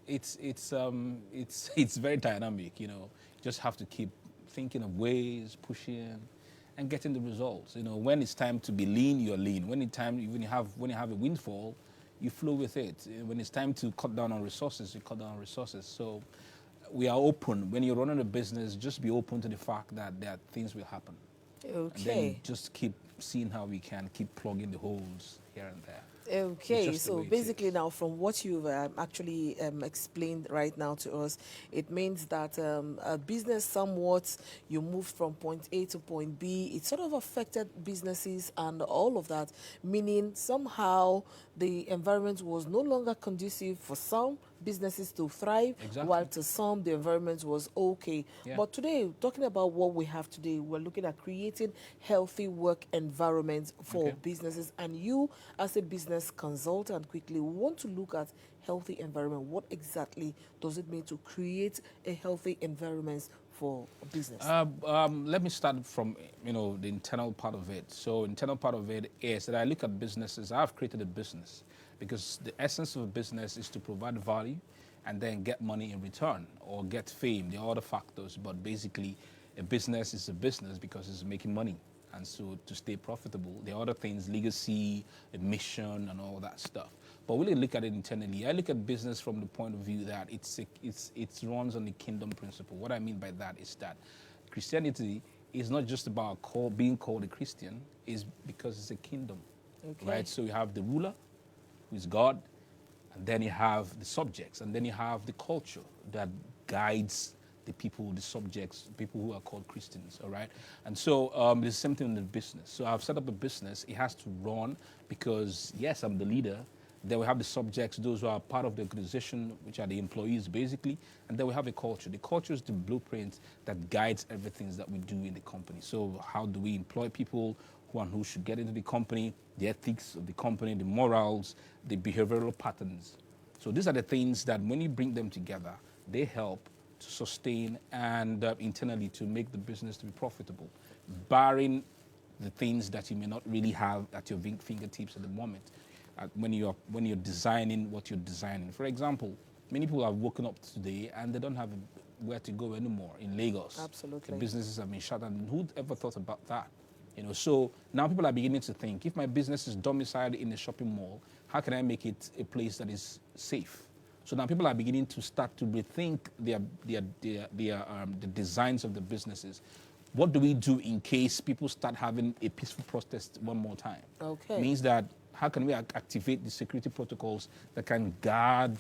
it's very dynamic. You know, you just have to keep thinking of ways, pushing, and getting the results. You know, when it's time to be lean, you're lean. When when you have a windfall, you flow with it. When it's time to cut down on resources, you cut down on resources. So we are open. When you're running a business, just be open to the fact that things will happen. And then Okay. just keep seeing how we can keep plugging the holes here and there. It's Okay, just the so way it basically is. now from what you've actually explained right now to us, it means that a business somewhat, you moved from point A to point B, it sort of affected businesses and all of that, meaning somehow the environment was no longer conducive for some businesses to thrive, while Exactly. to some the environment was okay. Yeah. But today, talking about what we have today, we're looking at creating healthy work environments for Okay. businesses. And you, as a business consultant, quickly want to look at healthy environment. What exactly does it mean to create a healthy environment for a business? Let me start from the internal part of it. So internal part of it is that I look at businesses. I've created a business because the essence of a business is to provide value and then get money in return or get fame. There are other factors, but basically a business is a business because it's making money. And so to stay profitable, there are other things, legacy, a mission, and all that stuff. But we really look at it internally. I look at business from the point of view that it runs on the kingdom principle. What I mean by that is that Christianity is not just about being called a Christian, is because it's a kingdom, Okay. right? So you have the ruler, who is God, and then you have the subjects, and then you have the culture that guides the people, the subjects, people who are called Christians, all right? And so it's the same thing in the business. So I've set up a business. It has to run because, yes, I'm the leader. Then we have the subjects, those who are part of the organization, which are the employees, basically. And then we have a culture. The culture is the blueprint that guides everything that we do in the company. So how do we employ people who should get into the company, the ethics of the company, the morals, the behavioral patterns. So these are the things that when you bring them together, they help to sustain and internally to make the business to be profitable, barring the things that you may not really have at your fingertips at the moment. When you're designing what you're designing. For example, many people have woken up today and they don't have where to go anymore in Lagos. Absolutely. The businesses have been shut down. Who'd ever thought about that? So now people are beginning to think, if my business is domiciled in a shopping mall, how can I make it a place that is safe? So now people are beginning to start to rethink the designs of the businesses. What do we do in case people start having a peaceful protest one more time? Okay. Means that how can we activate the security protocols that can guard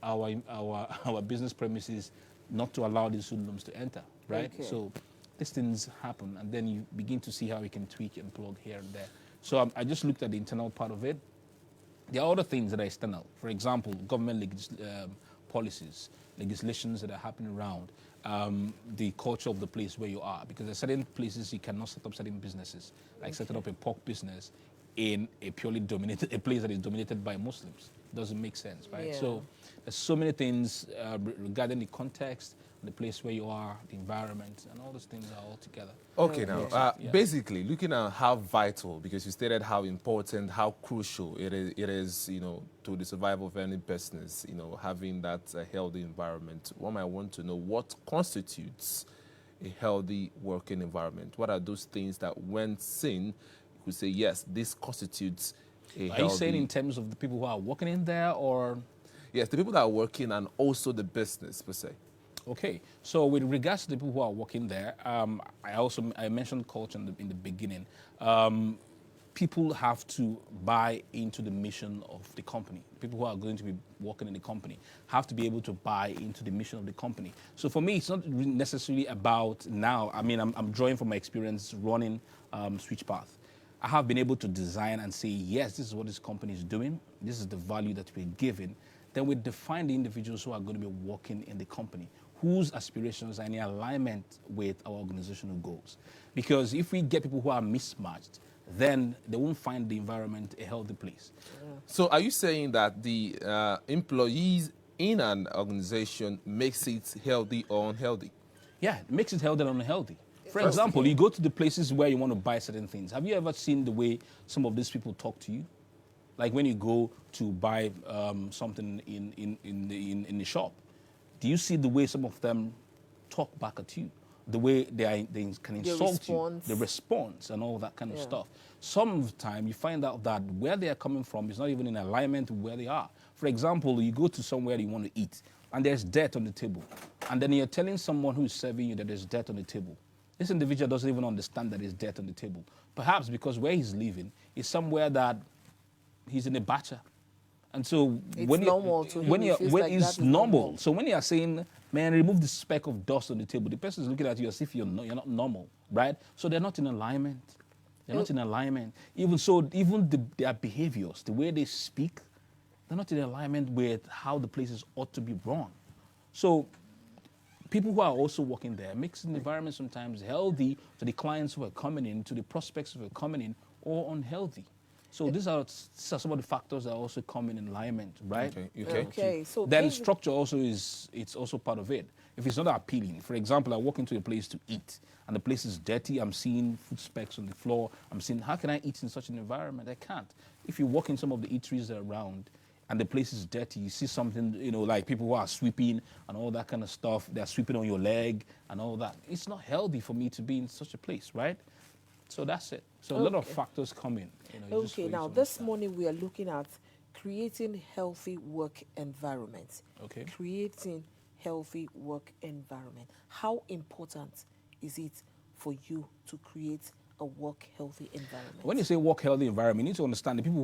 our business premises not to allow these hoodlums to enter, right? Okay. So these things happen, and then you begin to see how we can tweak and plug here and there. So I just looked at the internal part of it. There are other things that are external. For example, government policies, legislations that are happening around, the culture of the place where you are. Because there are certain places you cannot set up certain businesses, like setting up a pork business in a a place that is dominated by Muslims. Doesn't make sense, right? Yeah. So there's so many things regarding the context, the place where you are, the environment, and all those things are all together. Okay, now, Yeah. basically, looking at how vital, because you stated how important, how crucial it is, to the survival of any business, having that healthy environment. One might want to know what constitutes a healthy working environment. What are those things that, when seen, you could say, yes, this constitutes a healthy... Are you saying in terms of the people who are working in there, or...? Yes, the people that are working and also the business, per se. Okay, so with regards to the people who are working there, I mentioned culture in the beginning. People have to buy into the mission of the company. People who are going to be working in the company have to be able to buy into the mission of the company. So for me, it's not necessarily about now. I mean, I'm drawing from my experience running Switchpath. I have been able to design and say, yes, this is what this company is doing. This is the value that we're giving. Then we define the individuals who are going to be working in the company, whose aspirations are in alignment with our organizational goals. Because if we get people who are mismatched, then they won't find the environment a healthy place. Yeah. So are you saying that the employees in an organization makes it healthy or unhealthy? Yeah, it makes it healthy and unhealthy. For example, you go to the places where you want to buy certain things. Have you ever seen the way some of these people talk to you? Like when you go to buy something in the shop, do you see the way some of them talk back at you? The way they can insult you, the response and all that kind of stuff. Some of the time you find out that where they are coming from is not even in alignment with where they are. For example, you go to somewhere you want to eat and there's dirt on the table. And then you're telling someone who's serving you that there's dirt on the table. This individual doesn't even understand that there's dirt on the table. Perhaps because where he's living is somewhere that he's in a bacha. And so it's when normal to him, it's normal. So when you are saying, man, remove the speck of dust on the table, the person is looking at you as if you're not normal, right? So they're not in alignment. They're not in alignment. Even so, their behaviors, the way they speak, they're not in alignment with how the places ought to be run. So people who are also working there makes the environment sometimes healthy to the clients who are coming in, to the prospects who are coming in, or unhealthy. So these are some of the factors that also come in alignment, right? Okay. So then structure also it's also part of it. If it's not appealing, for example, I walk into a place to eat and the place is dirty, I'm seeing food specks on the floor, I'm seeing, how can I eat in such an environment? I can't. If you walk in some of the eateries that are around and the place is dirty, you see something, like people who are sweeping and all that kind of stuff, they're sweeping on your leg and all that. It's not healthy for me to be in such a place, right? So that's it. So a lot of factors come in. Okay, now this morning we are looking at creating healthy work environments. Okay. Creating healthy work environment. How important is it for you to create a work healthy environment? When you say work healthy environment, you need to understand the people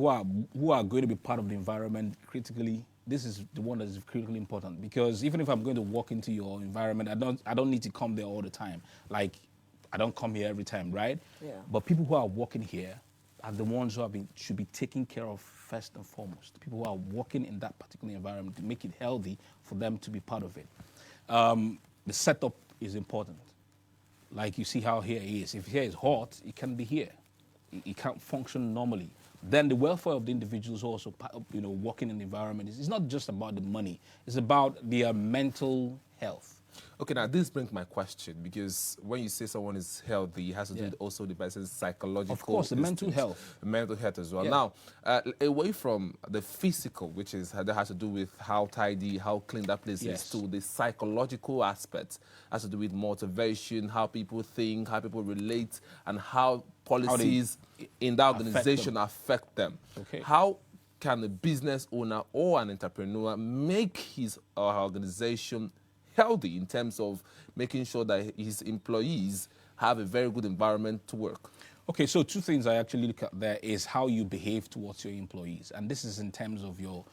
who are going to be part of the environment critically. This is the one that is critically important, because even if I'm going to walk into your environment, I don't need to come there all the time. Like, I don't come here every time, right? Yeah. But people who are working here are the ones who should be taken care of first and foremost. The people who are working in that particular environment, to make it healthy for them to be part of it. The setup is important. Like you see how here is. If here is hot, it can be here. It can't function normally. Then the welfare of the individuals also, working in the environment. It's not just about the money. It's about their mental health. Okay, now this brings my question, because when you say someone is healthy, it has to do with also the person's psychological. Of course, the mental health. Mental health as well. Yeah. Now, away from the physical, which is that has to do with how tidy, how clean that place is, to the psychological aspect, has to do with motivation, how people think, how people relate, and how policies in that organization affect them. Okay. How can a business owner or an entrepreneur make his or her organization healthy in terms of making sure that his employees have a very good environment to work? Okay, so two things I actually look at there is how you behave towards your employees. And this is in terms of your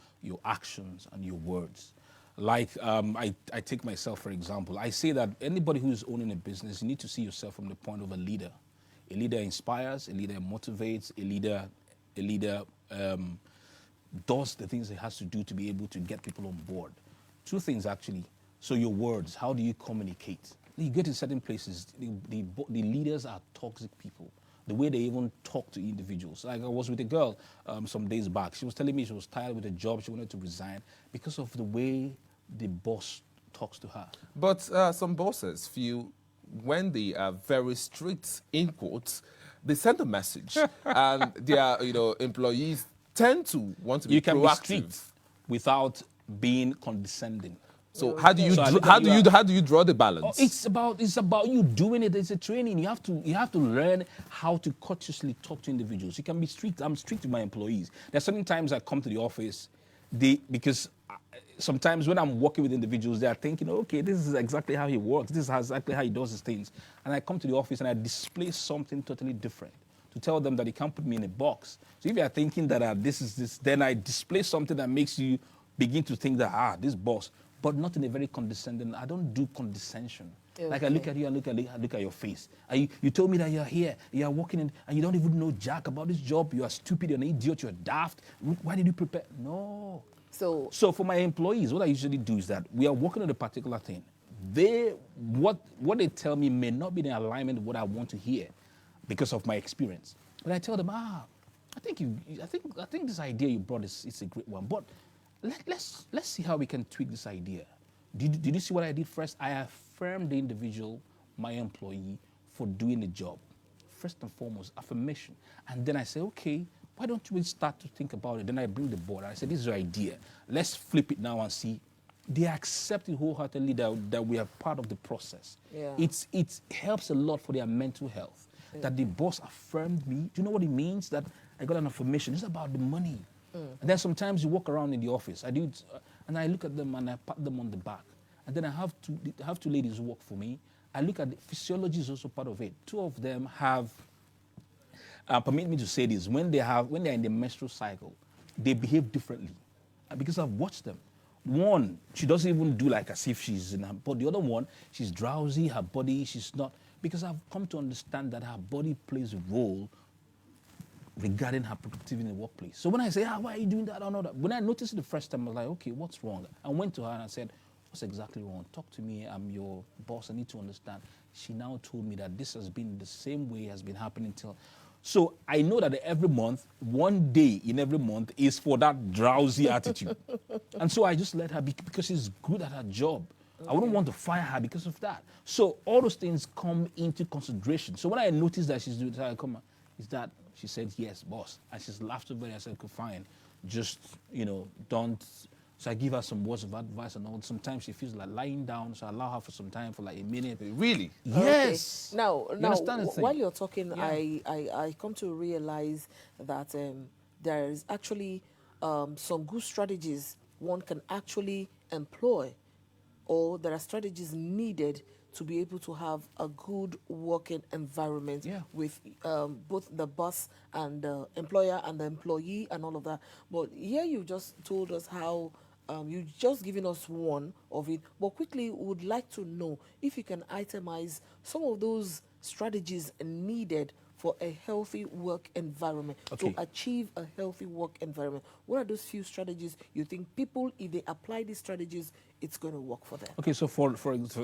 actions and your words. Like, I take myself, for example. I say that anybody who's owning a business, you need to see yourself from the point of a leader. A leader inspires, a leader motivates, a leader does the things it has to do to be able to get people on board. Two things, actually. So your words, how do you communicate? You get to certain places, the leaders are toxic people. The way they even talk to individuals. Like I was with a girl some days back. She was telling me she was tired with a job. She wanted to resign because of the way the boss talks to her. But some bosses feel when they are very strict, in quotes, they send a message, and their employees tend to want to be proactive. You can be strict without being condescending. So how do you draw the balance? Oh, it's about you doing it. It's a training. You have to learn how to courteously talk to individuals. You can be strict. I'm strict with my employees. There's certain times I come to the office, because sometimes when I'm working with individuals, they are thinking, okay, this is exactly how he works. This is exactly how he does his things. And I come to the office and I display something totally different to tell them that you can't put me in a box. So if you are thinking that this is this, then I display something that makes you begin to think that this boss. But not in a very condescending. I don't do condescension. Okay. Like I look at you and look at your face. You told me that you're here, you are working in, and you don't even know jack about this job. You are stupid, you're an idiot, you're daft. Why did you prepare? No. So for my employees, what I usually do is that we are working on a particular thing. What they tell me may not be in alignment with what I want to hear because of my experience. But I tell them, I think this idea you brought is a great one. But let's see how we can tweak this idea. Did you see what I did first? I affirmed the individual, my employee, for doing the job. First and foremost, affirmation. And then I say, okay, why don't we start to think about it? Then I bring the board. I say, this is your idea. Let's flip it now and see. They accept it wholeheartedly that we are part of the process. Yeah. It helps a lot for their mental health. Yeah. That the boss affirmed me. Do you know what it means? That I got an affirmation. It's about the money. And then sometimes you walk around in the office. I do, and I look at them and I pat them on the back. And then I have two ladies who work for me. I look at the physiology is also part of it. Two of them have, permit me to say this, when they're in the menstrual cycle, they behave differently. Because I've watched them. One, she doesn't even do like as if she's in her body. The other one, she's drowsy, her body, she's not. Because I've come to understand that her body plays a role regarding her productivity in the workplace. So when I say, why are you doing that? I don't know that. When I noticed it the first time, I was like, okay, what's wrong? I went to her and I said, what's exactly wrong? Talk to me, I'm your boss, I need to understand. She now told me that this has been the same way has been happening till. So I know that every month, one day in every month is for that drowsy attitude. And so I just let her be because she's good at her job. Okay. I wouldn't want to fire her because of that. So all those things come into consideration. So when I noticed that she's doing that, is that she said, yes, boss. And she's laughed over it. I said, okay, fine. Just, don't. So I give her some words of advice and all. Sometimes she feels like lying down, so I allow her for some time for like a minute. Really? Yes. Okay. Now while you're talking, yeah. I come to realize that there is actually some good strategies one can actually employ, or there are strategies needed to be able to have a good working environment with both the boss and the employer and the employee and all of that. But here you just told us how you just given us one of it. But quickly, we would like to know if you can itemize some of those strategies needed for a healthy work environment, to achieve a healthy work environment. What are those few strategies you think people, if they apply these strategies, it's going to work for them? Okay, so for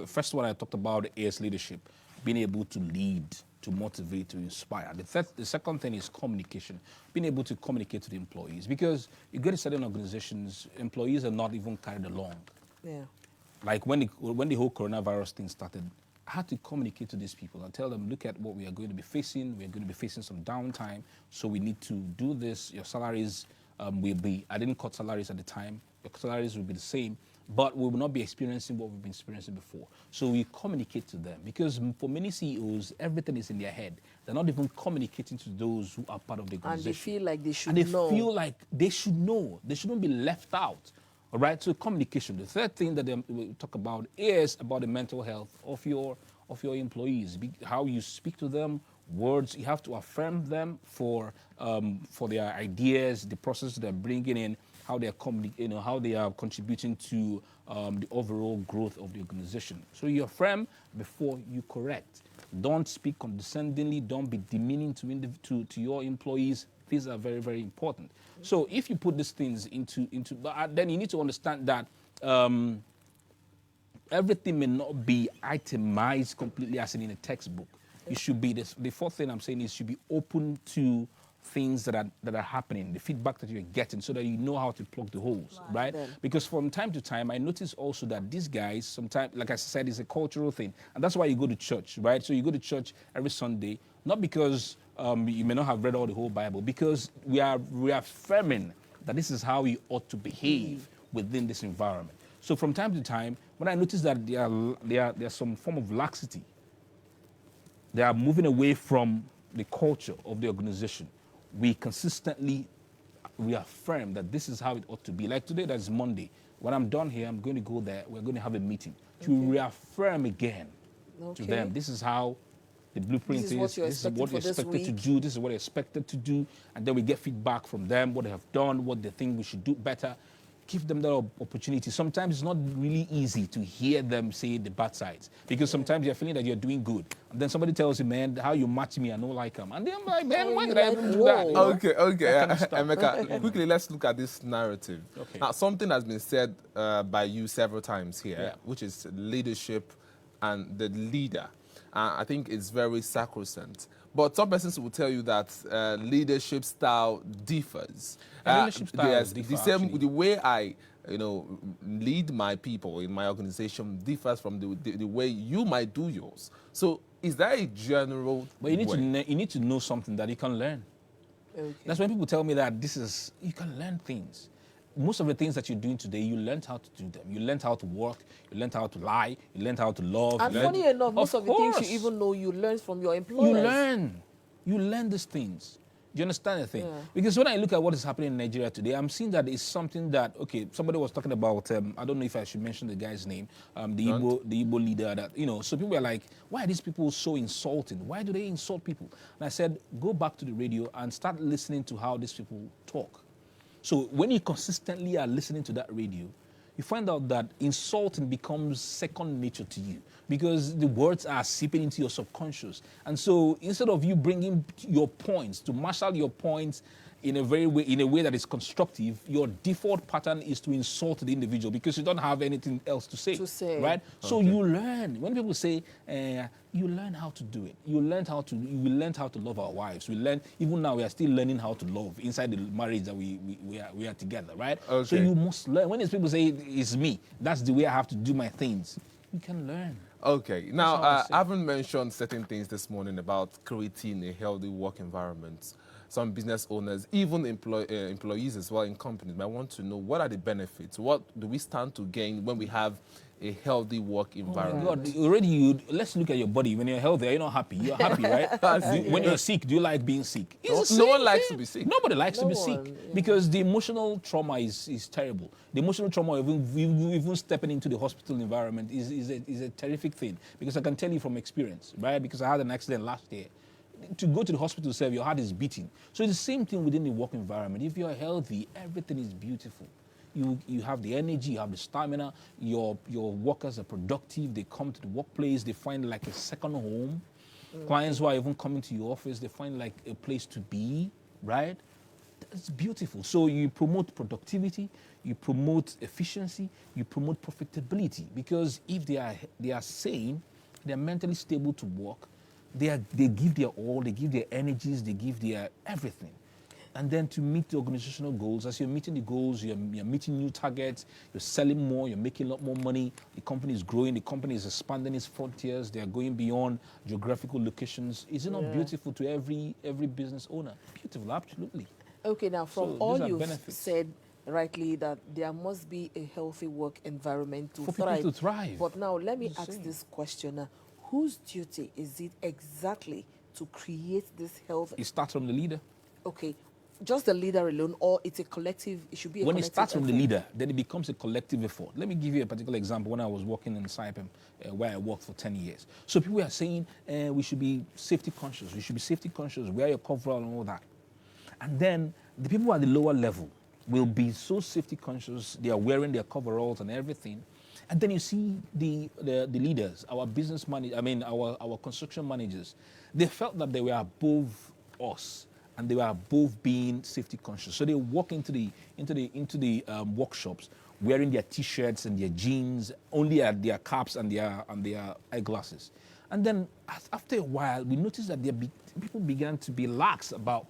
first one I talked about is leadership, being able to lead, to motivate, to inspire. The second thing is communication, being able to communicate to the employees, because you get to certain organizations, employees are not even carried along. Yeah. Like when the whole coronavirus thing started, I had to communicate to these people and tell them, look at what we are going to be facing. We're going to be facing some downtime, so we need to do this. Your salaries will be, I didn't cut salaries at the time. Your salaries will be the same, but we will not be experiencing what we've been experiencing before. So we communicate to them, because for many CEOs, everything is in their head. They're not even communicating to those who are part of the organization. And they feel like they should know. And they feel like they should know. They shouldn't be left out. All right, so communication. The third thing that we talk about is about the mental health of your employees. How you speak to them, words. You have to affirm them for their ideas, the process they're bringing in, how they are how they are contributing to the overall growth of the organization. So you affirm before you correct. Don't speak condescendingly. Don't be demeaning to your employees. These are very, very important. So if you put these things into then you need to understand that everything may not be itemized completely as in a textbook. You should be, the fourth thing I'm saying is you should be open to things that are happening, the feedback that you're getting, so that you know how to plug the holes, right? Because from time to time, I notice also that these guys, sometimes, like I said, it's a cultural thing. And that's why you go to church, right? So you go to church every Sunday, not because you may not have read all the whole Bible, because we are reaffirming that this is how you ought to behave within this environment. So from time to time, when I notice that there's some form of laxity, they are moving away from the culture of the organization, we consistently reaffirm that this is how it ought to be. Like today, that's Monday. When I'm done here, I'm going to go there. We're going to have a meeting to reaffirm again to them. This is how the blueprint is. This is what you're expected to do. This is what you're expected to do. And then we get feedback from them, what they have done, what they think we should do better. Give them that opportunity. Sometimes it's not really easy to hear them say the bad sides, because sometimes you're feeling that you're doing good, and then somebody tells you, man, how you match me, I don't like them. And then I'm like, man, why did I even do that? Okay. Emeka, quickly, let's look at this narrative. Okay. Now, something has been said by you several times here, which is leadership and the leader. I think it's very sacrosanct. But some persons will tell you that leadership style differs. Leadership style differ, the way I, lead my people in my organization differs from the way you might do yours. So is that a general But you need to know something that you can learn. Okay. That's when people tell me that you can learn things. Most of the things that you're doing today, you learned how to do them. You learned how to work, you learned how to lie, you learned how to love. And you learned- funny enough, most of the things you course. even know, you learned from your employers. You learn these things. Do you understand the thing? Yeah. Because when I look at what is happening in Nigeria today, I'm seeing that it's something that, okay, somebody was talking about, I don't know if I should mention the guy's name, the Igbo leader that, so people were like, why are these people so insulting? Why do they insult people? And I said, go back to the radio and start listening to how these people talk. So when you consistently are listening to that radio, you find out that insulting becomes second nature to you because the words are seeping into your subconscious. And so instead of you bringing your points, to marshal your points in a way that is constructive, your default pattern is to insult the individual because you don't have anything else to say. Right? Okay. So you learn. When people say, you learn how to do it. We learned how to love our wives. We learn, even now we are still learning how to love inside the marriage that we are together, right? Okay. So you must learn. When these people say it's me, that's the way I have to do my things, you can learn. Okay. Now, I haven't mentioned certain things this morning about creating a healthy work environment. Some business owners, even employees as well in companies, might want to know what are the benefits? What do we stand to gain when we have a healthy work environment? Oh my God, let's look at your body. When you're healthy, you're not happy. You're happy, right? When you're sick, do you like being sick? No one likes to be sick. Nobody likes to be sick because the emotional trauma is terrible. The emotional trauma of even stepping into the hospital environment is a terrific thing because I can tell you from experience, right? Because I had an accident last year. To go to the hospital, your heart is beating. So it's the same thing within the work environment. If you're healthy, everything is beautiful. You have the energy, you have the stamina, your workers are productive, they come to the workplace, they find like a second home. Clients who are even coming to your office, they find like a place to be, right? That's beautiful. So you promote productivity, you promote efficiency, you promote profitability because if they are sane, they're mentally stable to work, they give their all, they give their energies, they give their everything. And then to meet the organizational goals, as you're meeting the goals, you're meeting new targets, you're selling more, you're making a lot more money, the company is growing, the company is expanding its frontiers, they're going beyond geographical locations. Is it not beautiful to every business owner? Beautiful, absolutely. Okay, now from all you've said rightly that there must be a healthy work environment to for thrive. people to thrive. But now let me ask this question. Whose duty is it exactly to create this health? It starts from the leader. Okay, just the leader alone, or it's a collective? It should be a when collective it starts effort. from the leader, then it becomes a collective effort. Let me give you a particular example. When I was working in Saipem, where I worked for 10 years. So people are saying we should be safety conscious. We should be safety conscious, wear your coverall and all that. And then the people at the lower level will be so safety conscious. They are wearing their coveralls and everything. And then you see the leaders, our business managers, our construction managers, they felt that they were above us and they were above being safety conscious. So they walk into the workshops wearing their t-shirts and their jeans, only at their caps and their eyeglasses. And then after a while, we noticed that people began to be lax about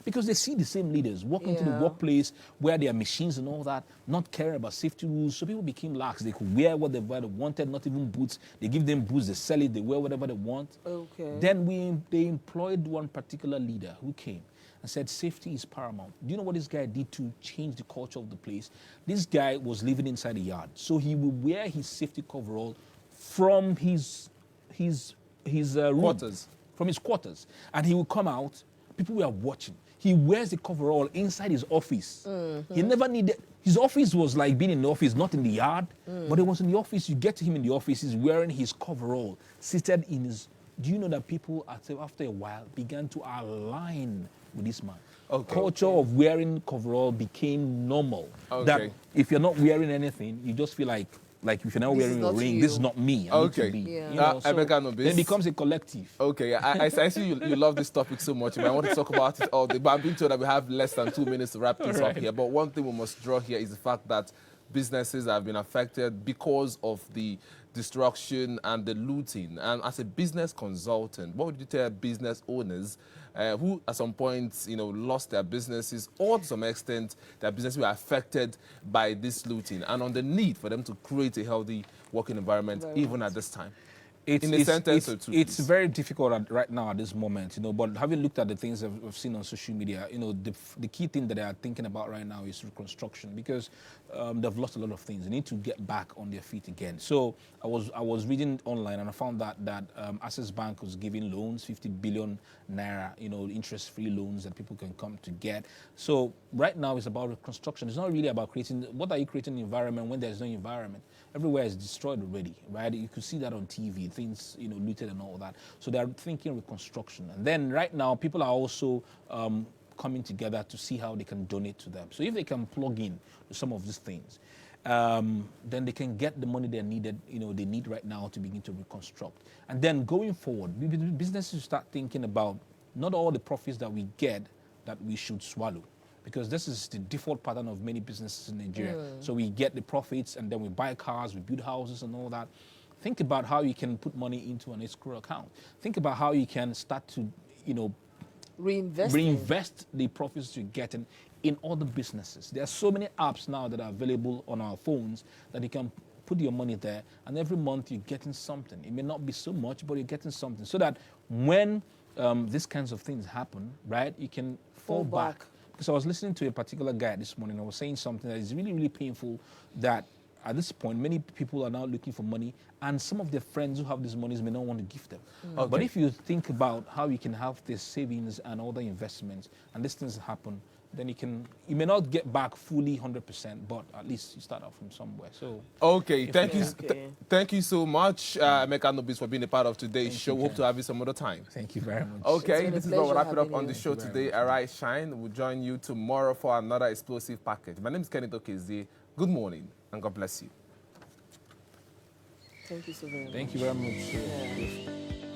because they see the same leaders walking into the workplace, wear their machines and all that, not caring about safety rules. So people became lax. They could wear what they wanted, not even boots. They give them boots, they sell it, they wear whatever they want. Okay. Then they employed one particular leader who came and said safety is paramount. Do you know what this guy did to change the culture of the place? This guy was living inside the yard. So he would wear his safety coverall from his quarters. From his quarters. And he will come out, people were watching. He wears the coverall inside his office. Mm-hmm. He never needed, his office was like being in the office, not in the yard, but it was in the office. You get to him in the office, he's wearing his coverall, seated in his, do you know that people after a while began to align with this man? Okay. Culture of wearing coverall became normal. Okay. That if you're not wearing anything, you just feel like if you're not wearing a ring, this is not me. I need to be. Yeah. So then it becomes a collective. Okay, I see you love this topic so much. I want to talk about it all day, but I'm being told that we have less than 2 minutes to wrap things up here. But one thing we must draw here is the fact that businesses have been affected because of the destruction and the looting. And as a business consultant, what would you tell business owners who at some point, lost their businesses, or to some extent their businesses were affected by this looting, and on the need for them to create a healthy working environment even at this time? in a sentence or two. It's please. very difficult right now at this moment, but having looked at the things I've seen on social media, the key thing that they are thinking about right now is reconstruction, because they've lost a lot of things. They need to get back on their feet again. So I was reading online, and I found that Access Bank was giving loans, 50 billion naira, interest-free loans that people can come to get. So right now it's about reconstruction. It's not really about creating. What are you creating an environment when there's no environment? Everywhere is destroyed already, right? You could see that on TV, things, looted and all that. So they're thinking reconstruction. And then right now, people are also coming together to see how they can donate to them. So if they can plug in to some of these things, then they can get the money they need right now to begin to reconstruct. And then going forward, businesses start thinking about not all the profits that we get that we should swallow, because this is the default pattern of many businesses in Nigeria. So we get the profits, and then we buy cars, we build houses and all that. Think about how you can put money into an escrow account. Think about how you can start to, reinvest the profits you're getting in other businesses. There are so many apps now that are available on our phones that you can put your money there, and every month you're getting something. It may not be so much, but you're getting something, so that when these kinds of things happen, right, you can fall back. Because I was listening to a particular guy this morning, I was saying something that is really, really painful, that at this point, many people are now looking for money, and some of their friends who have these monies may not want to give them. Okay. But if you think about how you can have these savings and other investments, and these things happen, then you may not get back fully 100%, but at least you start out from somewhere. So okay, thank you so much, Emeka Nobis, for being a part of today's show. you, Hope to have you some other time. thank you very much. Okay, this is where we'll wrap it up having on the you. show today. Arise Shine. We'll join you tomorrow for another explosive package. My name is Kenny Dokeze. Good morning, and God bless you. Thank you so very much. Thank you very much. Yeah.